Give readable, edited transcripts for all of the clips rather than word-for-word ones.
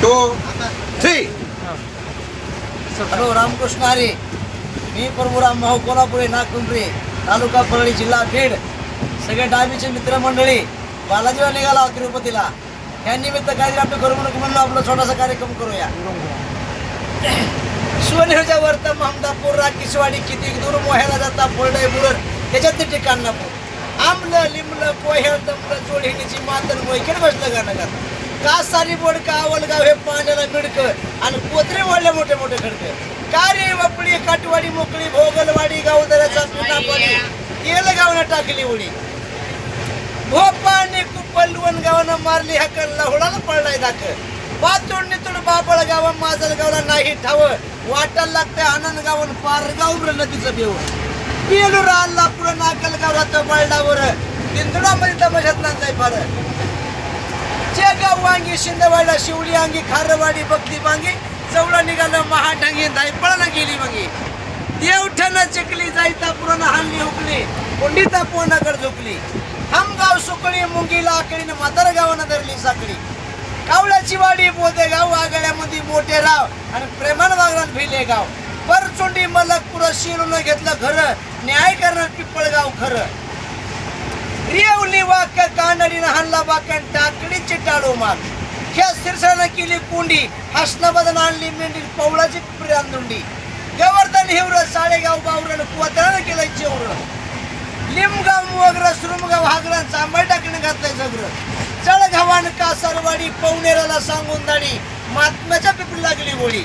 2 3 hello Ramakrishna Hari. मी प्रभुराम माहू कोल्हापुरी नागपिंपरी तालुका परळी जिल्हा बीड. सगळे डाबीचे मित्रमंडळी बालाजीला निघाला तिरुपतीला. या निमित्त काहीतरी आपलं करू म्हणून आपला छोटासा कार्यक्रम करूया. शिवनेरच्या वरत महमदापूर राकीशवाडी किती दूर मोह्याला जाता पडलंय बुरर त्याच्यात ठिकाण नको. आंबलं लिंबलं पोहेळ दमलं जोडीची मातन मोयकेड बसलं गाणं गात. का सारी बोड का आवलगाव हे पाण्याला मिडकं आणि पोत्रे वाढले मोठे मोठे खडकं. कारे वपडी काटवाडी मोकळी भोगलवाडी गावदऱ्याचा पुन्हा पाणी तेलगावनं टाकली उडी. भोपाळने कुपलवण गावानं मारली हक्क लहुडाला पडलाय दाख. पातोड नितोड बाबळ गाव माजल गावला नाही ठाव. वाटायला लागतंय आनंद गावन पारगाव नदीचं बेव. बेलूर आल्ला पुढं नाकल गावात बळडावर बिंदुडामध्ये तमाशात नांदाय फार. चेगाव वांगी शिंदवाडा शिवली अंगी खारवाडी बगदी बांगी चवळा निघालं महाढंगी दायपळाला गेली मगी. देवठण चिकली जायता पुराणा हानली हुकली कोंडीता पोनाकड झुकली. हमगाव सुकळी मुंगीला आकडीनं म्हातार गावानं धरली साकडी. कावळ्याची वाडी बोदेगाव आगळ्यामध्ये मोठे राव आणि प्रेमान वागरात भिले गाव. परचोंडी मलकपुर शिरून घेतलं घर न्याय करणं पिपळगाव खरं. रेवली वाक कानडीनं हाणला बाकण टाकडीची टाळू माग. ह्या शिरसानं केली कोंडी हसनाबादन आणली मेंढी पवळाची प्रियांदुंडी. गवर्धन हिवर साळेगाव बावरण कोतरानं केलं चेवरण. लिमगाव वगैरे सुरुमगाव हागरण चांबळ टाकणं घातलंय सगळं. चळगावान कासारवाडी पवनेराला सांगून दाडी महात्म्याच्या पिपरी लागली गोळी.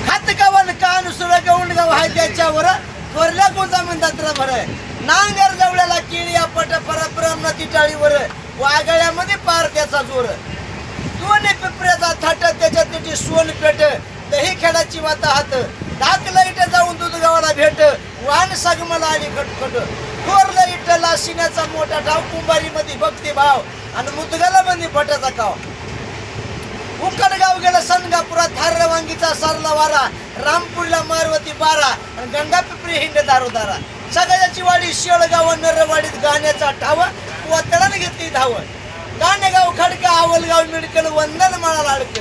हातगावान कान सुर गौंडगाव हाय त्याच्यावर थोरल्या गोजामीन दात्रा भर. नांगर जवळ्याला केळी आपट परब्रह्म नदी टाळीवर वागळ्यामध्ये पार त्याचा जोर. दोन्ही पिपऱ्याचा थाट त्याच्यात तिची सोन पेट. दही खेळाची वाता हात दाखला इट जाऊन दूध गावाला भेट. वान सागमला आली खटखट. थोरला इटला शिण्याचा मोठा ठाव कुंभारी मध्ये भक्ती भाव आणि मुदगाला मध्ये भटाचा काव. उकडगाव गेलं सनगापुरात थार वांगीचा सारला वारा. रामपुरीला मारवती बारा आणि गंगा पिपरी हिंड दारोदारा. सगळ्याची वाडी शेळगाव नरवाडीत गाण्याचा ठाव कोतळाने घेतली धाव. गाणेगाव खडका आवलगाव मिडकल वंदन माळा लाडक.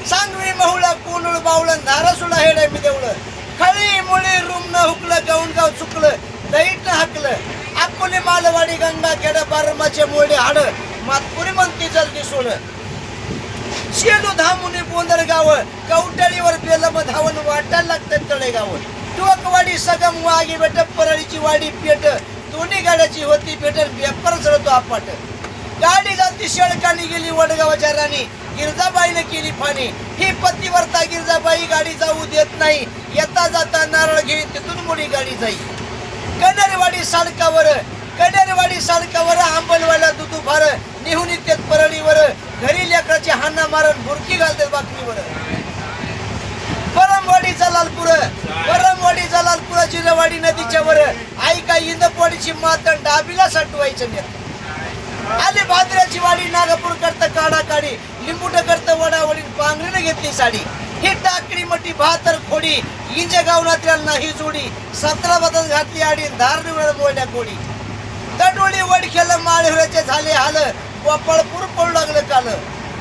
सांगवी महुळा कोंडूळ बावळण धारासुडा हेडे मी देवळं. खळी मुळी रुमन हुकलं गौंडगाव चुकलं दैट हाकलं. अकोले मालवाडी गंगा खेड बारमाचे मोडे हाड मातपुरी म्हणती जलदी सोड. शेलू धामुनी बोंदर गाव कवटाळीवर बेलम धावन वाटायला लागते तळेगाव. टोकवाडी सगम वागी बेट परळीची वाडी पेट. दोन्ही गाड्याची होती पेट बेपर चढतो आपाट. गाडी जाती शेळकानी गेली वडगावाच्या राणी गिरजाबाईने केली फाणी. ही पतिवर्ता गिरजाबाई गाडी जाऊ देत नाही. येता जाता नारळ घेई तिथून मोडी गाडी जाई. कनेरवाडी साडकावर आंबलवाला दुधू फार निहून येतात परळीवर. घरी लेकराची हाना मारण भुरकी घालतात बाकरीवर. परमवाडी जलालपूर जिरवाडी नदीच्या वर आई काय इंदपवाडीची मातण डाबीला साठवायचं नेत. आले भाद्र्याची वाडी नागपूर करत काढा काढी. लिंबूट करत वडावडी पांघरीने घेतली साडी. ही टाकडी मटी भातर खोडी इंजे गावनात्र्याला नाही जोडी. 17 बदल घातली आडी धार निवड मोड्या कोडी. तडोळी वडखेलं माळेहराचे झाले हाल. गोपाळपूर पडू लागलं काल.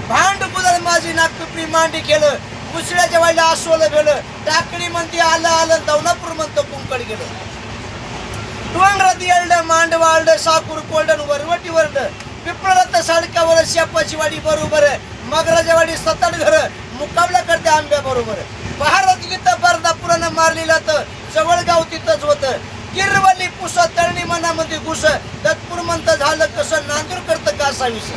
भांड कुदळ माझी नागपिपरी मांडी केलं. मुसळ्याच्या वाईला आसवलं गेलं. टाकडी म्हणते आलं आलं दौनापूर म्हणतो कुंकड गेलं. डोंगरात येळलं मांड वाळलं साकूर कोल्डन वरवटी वरड. पिपळात साडकावर शेपाची वाडी बरोबर. मगराच्या वाडी 7 घर मुकाबला करते आंब्या बरोबर. पहारात गीत बरदापुरानं मारलेलं तर जवळगाव तिथंच होतं. किरवली पुस तळणी मनामध्ये घुस. दत्तपूर म्हणत झालं कसं नांदूर करतं कासावीस.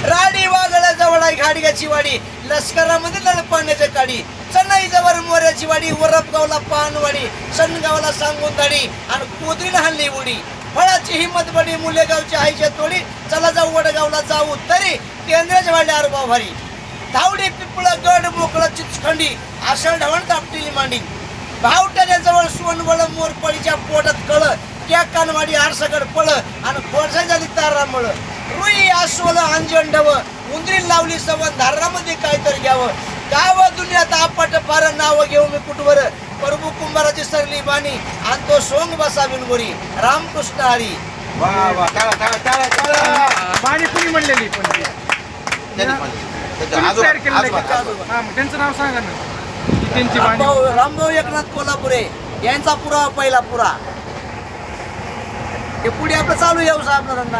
राडी वागळ्या जवळ आहे घाडग्याची वाडी. लष्करामध्ये लळपाण्याच्या काडी. चनाई जवळ मोऱ्याची वाडी. वरपगावला पानवाडी. सनगावला सांगून दाडी आणि कोदरीला हल्ली उडी. फळाची हिंमत बडी मुलेगावची आईच्या तोडी. चला जाऊ वडगावला जाऊ तरी केंद्राच्या वाडी आरबाव भारी. धावडी पिपळ गड मोकळ चिचखंडी. आषाढ ढवण तापटीली मांडी. भावट्याच्या जवळ सोनवळ मोरपळीच्या पोटात कळ. त्या कानवाडी आरसगड पळ आणि खोडसा झाली तारामळ. रुई आसोल अंजंडव उंदरी लावली सवन धारामध्ये काहीतरी घ्यावं. गाव दुनियात आपट फार नाव घेऊ मी कुठवर. प्रभू कुंभाराची सरली बाणी आणि तो सोंग बसा बिनगोरी. रामकृष्ण हरी. वा वा टाळा टाळा टाळा टाळा. पाणीपुरी म्हणलेली पण त्याच्या कोणी आजोबा तयार केलेलं आहे का? आजोबा. हा, मग त्यांचं नाव सांगा ना की त्यांची वाणी. रामभाऊ एकनाथ कोल्हापुरे यांचा पुरावा पहिला पुरा हे पुढे आपलं चालू व्यवसाय आपला धंदा